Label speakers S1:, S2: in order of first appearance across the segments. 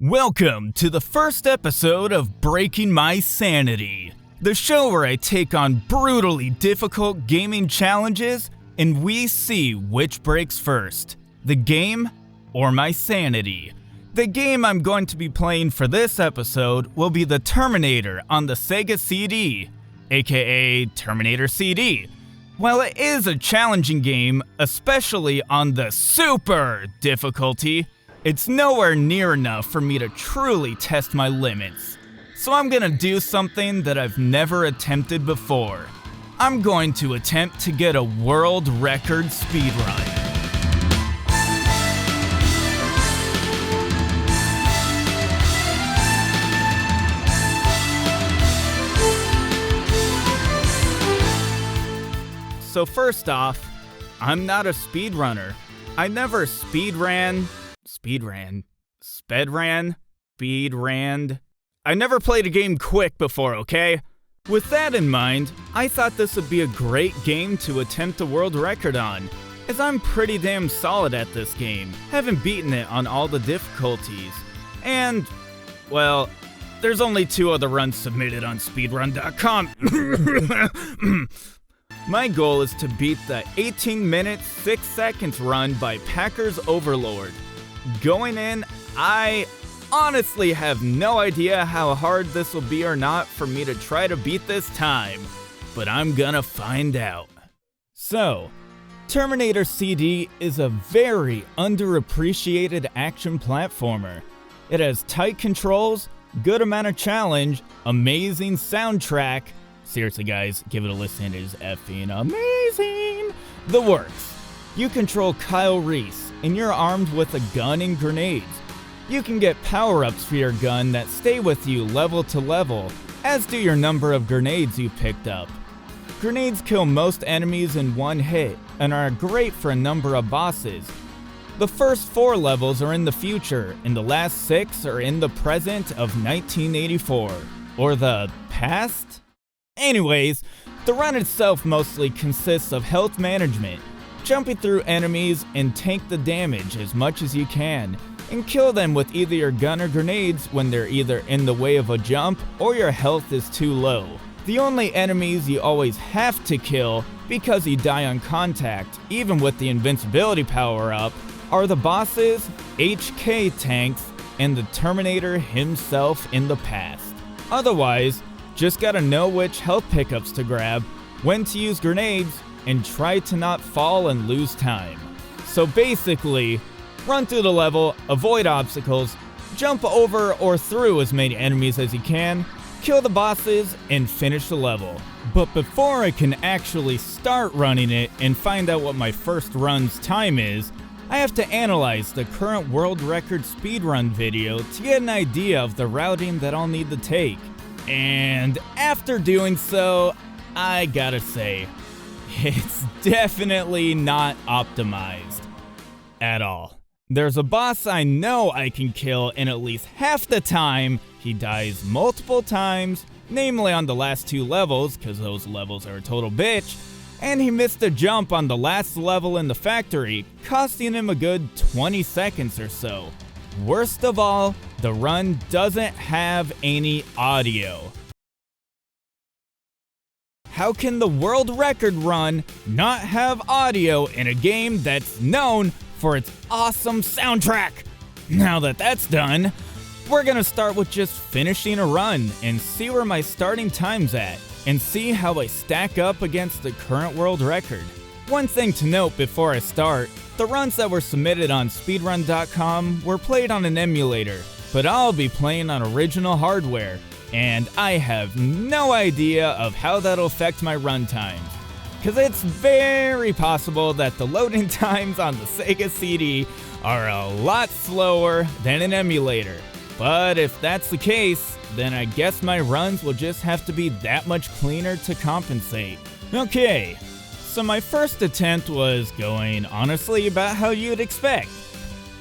S1: Welcome to the first episode of Breaking My Sanity, the show where I take on brutally difficult gaming challenges and we see which breaks first, the game or my sanity. The game I'm going to be playing for this episode will be the Terminator on the Sega CD, aka Terminator CD. While it is a challenging game, especially on the super difficulty, it's nowhere near enough for me to truly test my limits. So I'm gonna do something that I've never attempted before. I'm going to attempt to get a world record speedrun. So first off, I'm not a speedrunner. I never speedran. I never played a game quick before, okay? With that in mind, I thought this would be a great game to attempt a world record on, as I'm pretty damn solid at this game, haven't beaten it on all the difficulties. And, well, there's only 2 other runs submitted on Speedrun.com. My goal is to beat the 18 minutes 6 seconds run by Packer's Overlord. Going in, I honestly have no idea how hard this will be or not for me to try to beat this time, but I'm gonna find out. So, Terminator CD is a very underappreciated action platformer. It has tight controls, good amount of challenge, amazing soundtrack. Seriously guys, give it a listen, it is effing amazing. The works. You control Kyle Reese, and you're armed with a gun and grenades. You can get power-ups for your gun that stay with you level to level, as do your number of grenades you picked up. Grenades kill most enemies in one hit, and are great for a number of bosses. The first 4 levels are in the future, and the last 6 are in the present of 1984. Or the past? Anyways, the run itself mostly consists of health management, jumping through enemies and tank the damage as much as you can, and kill them with either your gun or grenades when they're either in the way of a jump or your health is too low. The only enemies you always have to kill, because you die on contact, even with the invincibility power-up, are the bosses, HK tanks, and the Terminator himself in the past. Otherwise, just gotta know which health pickups to grab, when to use grenades, and try to not fall and lose time. So basically, run through the level, avoid obstacles, jump over or through as many enemies as you can, kill the bosses, and finish the level. But before I can actually start running it and find out what my first run's time is, I have to analyze the current world record speedrun video to get an idea of the routing that I'll need to take. And after doing so, I gotta say, it's definitely not optimized at all. There's a boss I know I can kill in at least half the time. He dies multiple times, namely on the last 2 levels, because those levels are a total bitch, and he missed a jump on the last level in the factory, costing him a good 20 seconds or so. Worst of all, the run doesn't have any audio. How can the world record run not have audio in a game that's known for its awesome soundtrack? Now that that's done, we're gonna start with just finishing a run and see where my starting time's at, and see how I stack up against the current world record. One thing to note before I start, the runs that were submitted on Speedrun.com were played on an emulator, but I'll be playing on original hardware, and I have no idea of how that'll affect my run times, because it's very possible that the loading times on the Sega CD are a lot slower than an emulator. But if that's the case, then I guess my runs will just have to be that much cleaner to compensate. Okay, so my first attempt was going honestly about how you'd expect.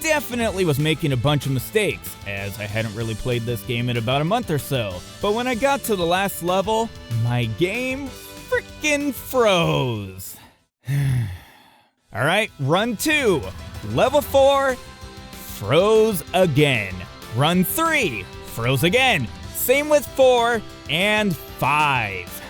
S1: Definitely was making a bunch of mistakes, as I hadn't really played this game in about a month or so. But when I got to the last level, my game frickin' froze. Alright, run 2. Level 4, froze again. Run 3, froze again. Same with 4 and 5.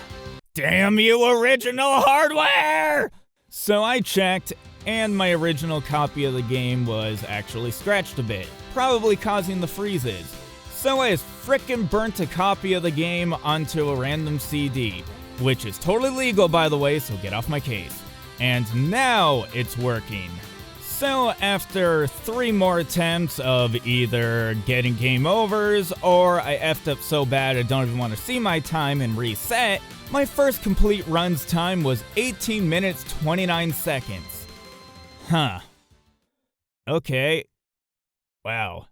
S1: Damn you, original hardware! So I checked, and my original copy of the game was actually scratched a bit, probably causing the freezes. So I just frickin' burnt a copy of the game onto a random CD, which is totally legal by the way, so get off my case. And now it's working. So after 3 more attempts of either getting game overs or I effed up so bad I don't even want to see my time and reset, my first complete run's time was 18 minutes 29 seconds. Huh. Okay. Wow.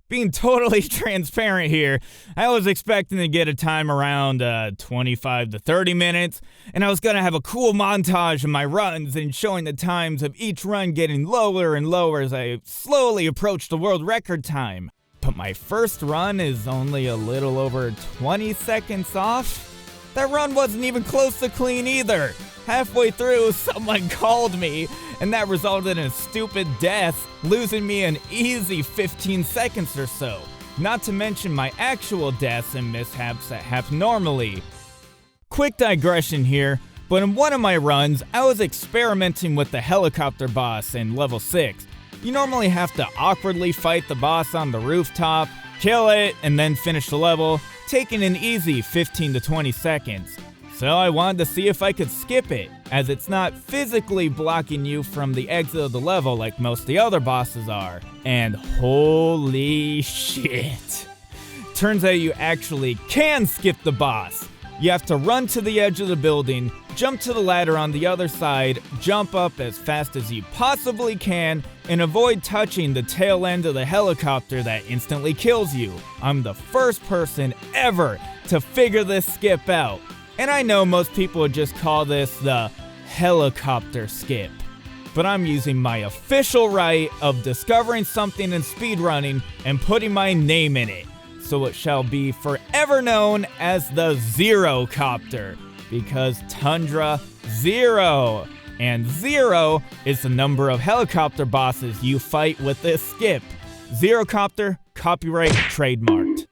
S1: Being totally transparent here, I was expecting to get a time around 25 to 30 minutes, and I was going to have a cool montage of my runs and showing the times of each run getting lower and lower as I slowly approached the world record time. But my first run is only a little over 20 seconds off. That run wasn't even close to clean either. Halfway through, someone called me, and that resulted in a stupid death, losing me an easy 15 seconds or so. Not to mention my actual deaths and mishaps that happen normally. Quick digression here, but in one of my runs, I was experimenting with the helicopter boss in level 6. You normally have to awkwardly fight the boss on the rooftop, kill it, and then finish the level, taking an easy 15 to 20 seconds. So I wanted to see if I could skip it, as it's not physically blocking you from the exit of the level like most of the other bosses are. And holy shit. Turns out you actually can skip the boss. You have to run to the edge of the building, jump to the ladder on the other side, jump up as fast as you possibly can, and avoid touching the tail end of the helicopter that instantly kills you. I'm the first person ever to figure this skip out. And I know most people would just call this the helicopter skip. But I'm using my official right of discovering something in speedrunning and putting my name in it. So it shall be forever known as the Zero Copter. Because Tundra 0. And 0 is the number of helicopter bosses you fight with this skip. Zero Copter, copyright trademarked.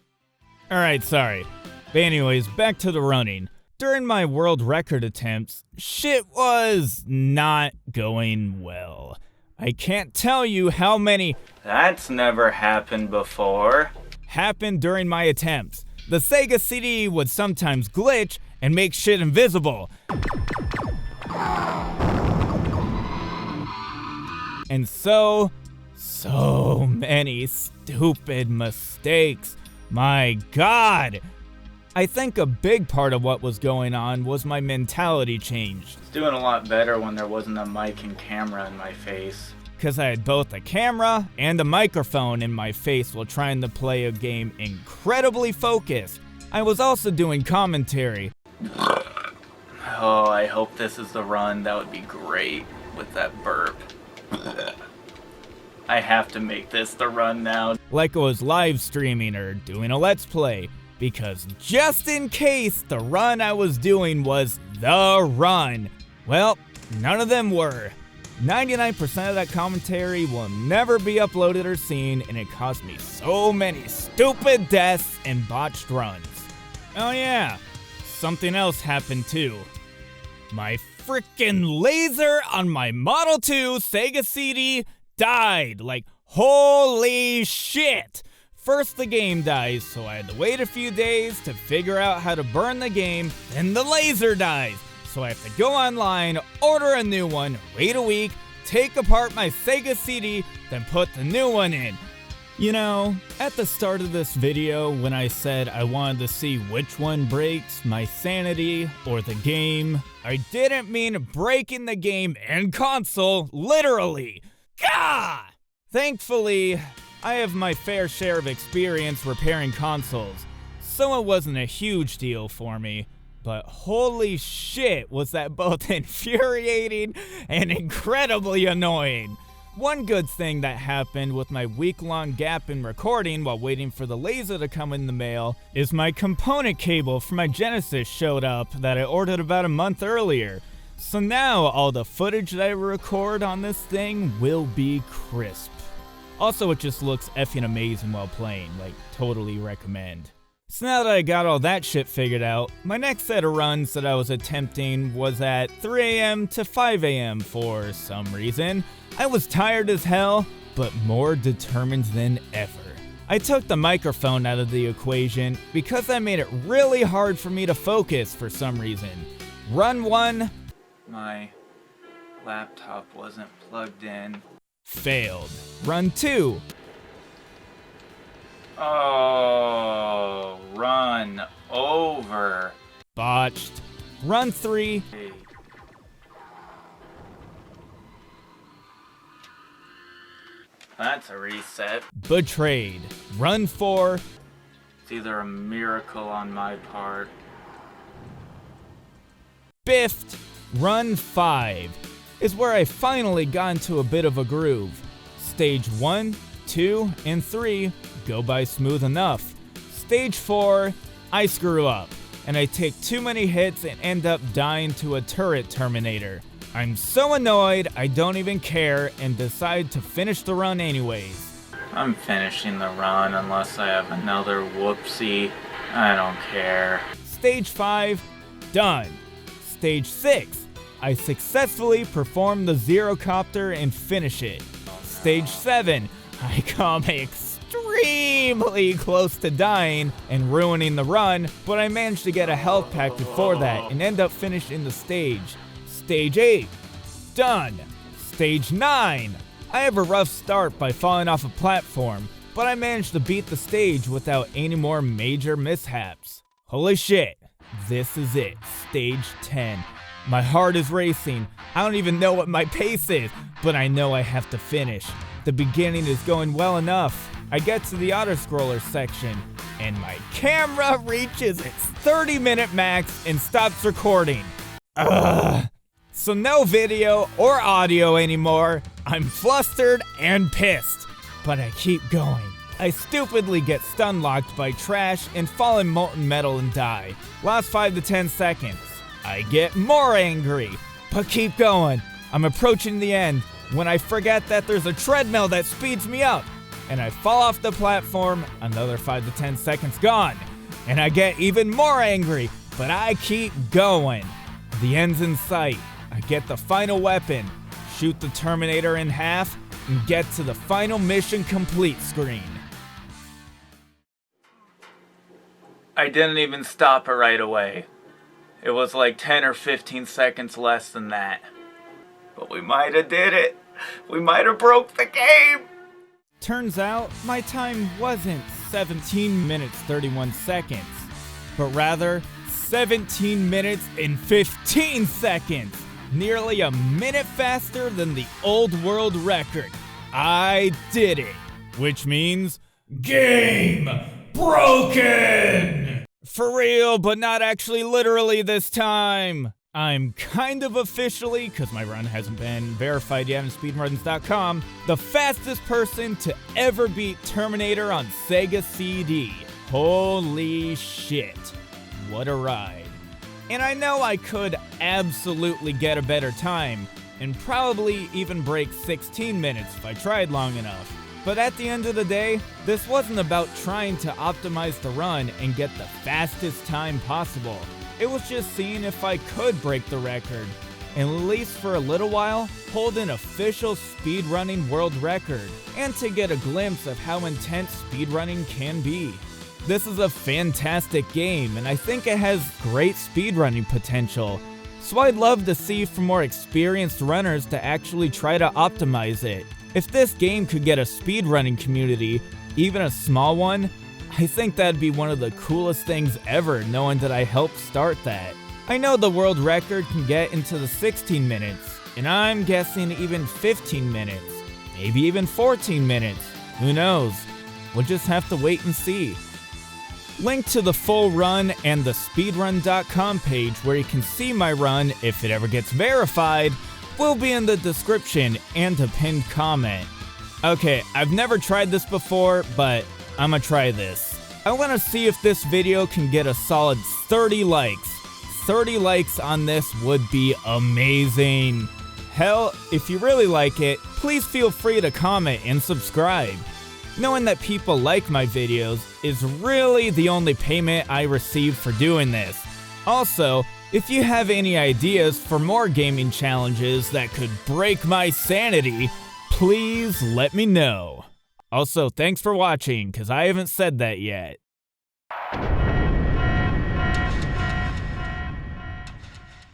S1: Alright, sorry. But anyways, back to the running. During my world record attempts, shit was not going well. I can't tell you how many "that's never happened before" happened during my attempts. The Sega CD would sometimes glitch and make shit invisible. And so many stupid mistakes. My God! I think a big part of what was going on was my mentality change.
S2: It's doing a lot better when there wasn't a mic and camera in my face.
S1: Because I had both a camera and a microphone in my face while trying to play a game incredibly focused. I was also doing commentary.
S2: Oh, I hope this is the run. That would be great with that burp. I have to make this the run now.
S1: Like I was live streaming or doing a Let's Play. Because just in case the run I was doing was the run, well, none of them were. 99% of that commentary will never be uploaded or seen, and it caused me so many stupid deaths and botched runs. Oh yeah, something else happened too. My frickin' laser on my Model 2 Sega CD died. Like, holy shit! First the game dies, so I had to wait a few days to figure out how to burn the game, then the laser dies, so I have to go online, order a new one, wait a week, take apart my Sega CD, then put the new one in. You know, at the start of this video when I said I wanted to see which one breaks, my sanity or the game, I didn't mean breaking the game and console, literally. Gah! Thankfully, I have my fair share of experience repairing consoles, so it wasn't a huge deal for me, but holy shit was that both infuriating and incredibly annoying. One good thing that happened with my week-long gap in recording while waiting for the laser to come in the mail is my component cable for my Genesis showed up that I ordered about a month earlier. So now all the footage that I record on this thing will be crisp. Also, it just looks effing amazing while playing, like, totally recommend. So now that I got all that shit figured out, my next set of runs that I was attempting was at 3 a.m. to 5 a.m. for some reason. I was tired as hell, but more determined than ever. I took the microphone out of the equation because that made it really hard for me to focus for some reason. Run 1.
S2: My laptop wasn't plugged in.
S1: Failed. Run 2.
S2: Oh, run over.
S1: Botched. Run 3.
S2: Hey. That's a reset.
S1: Betrayed. Run 4.
S2: It's either a miracle on my part.
S1: Biffed. Run 5 is where I finally got into a bit of a groove. Stage 1, 2, and 3 go by smooth enough. Stage 4, I screw up, and I take too many hits and end up dying to a turret Terminator. I'm so annoyed I don't even care and decide to finish the run anyways.
S2: I'm finishing the run unless I have another whoopsie. I don't care.
S1: Stage 5, done. Stage 6, I successfully perform the Zerocopter and finish it. Stage 7, I come extremely close to dying and ruining the run, but I managed to get a health pack before that and end up finishing the stage. Stage 8, done. Stage 9, I have a rough start by falling off a platform, but I managed to beat the stage without any more major mishaps. Holy shit, this is it, stage 10. My heart is racing. I don't even know what my pace is, but I know I have to finish. The beginning is going well enough. I get to the auto-scroller section, and my camera reaches its 30-minute max and stops recording. Ugh. So no video or audio anymore. I'm flustered and pissed, but I keep going. I stupidly get stun-locked by trash and fall in molten metal and die. Last 5 to 10 seconds. I get more angry, but keep going. I'm approaching the end when I forget that there's a treadmill that speeds me up, and I fall off the platform, another 5 to 10 seconds gone, and I get even more angry, but I keep going. The end's in sight. I get the final weapon, shoot the Terminator in half, and get to the final mission complete screen.
S2: I didn't even stop it right away. It was like 10 or 15 seconds less than that. But we might have did it. We might have broke the game.
S1: Turns out, my time wasn't 17 minutes 31 seconds, but rather 17 minutes and 15 seconds. Nearly a minute faster than the old world record. I did it. Which means, game broken! For real, but not actually literally this time. I'm kind of officially, because my run hasn't been verified yet on speedruns.com, the fastest person to ever beat Terminator on Sega CD. Holy shit. What a ride. And I know I could absolutely get a better time, and probably even break 16 minutes if I tried long enough. But at the end of the day, this wasn't about trying to optimize the run and get the fastest time possible. It was just seeing if I could break the record, and at least for a little while, hold an official speedrunning world record, and to get a glimpse of how intense speedrunning can be. This is a fantastic game, and I think it has great speedrunning potential, so I'd love to see for more experienced runners to actually try to optimize it. If this game could get a speedrunning community, even a small one, I think that'd be one of the coolest things ever, knowing that I helped start that. I know the world record can get into the 16 minutes, and I'm guessing even 15 minutes, maybe even 14 minutes, who knows? We'll just have to wait and see. Link to the full run and the speedrun.com page where you can see my run if it ever gets verified will be in the description and a pinned comment. Okay, I've never tried this before, but I'ma try this. I wanna see if this video can get a solid 30 likes. 30 likes on this would be amazing. Hell, if you really like it, please feel free to comment and subscribe. Knowing that people like my videos is really the only payment I receive for doing this. Also, if you have any ideas for more gaming challenges that could break my sanity, please let me know. Also, thanks for watching, because I haven't said that yet.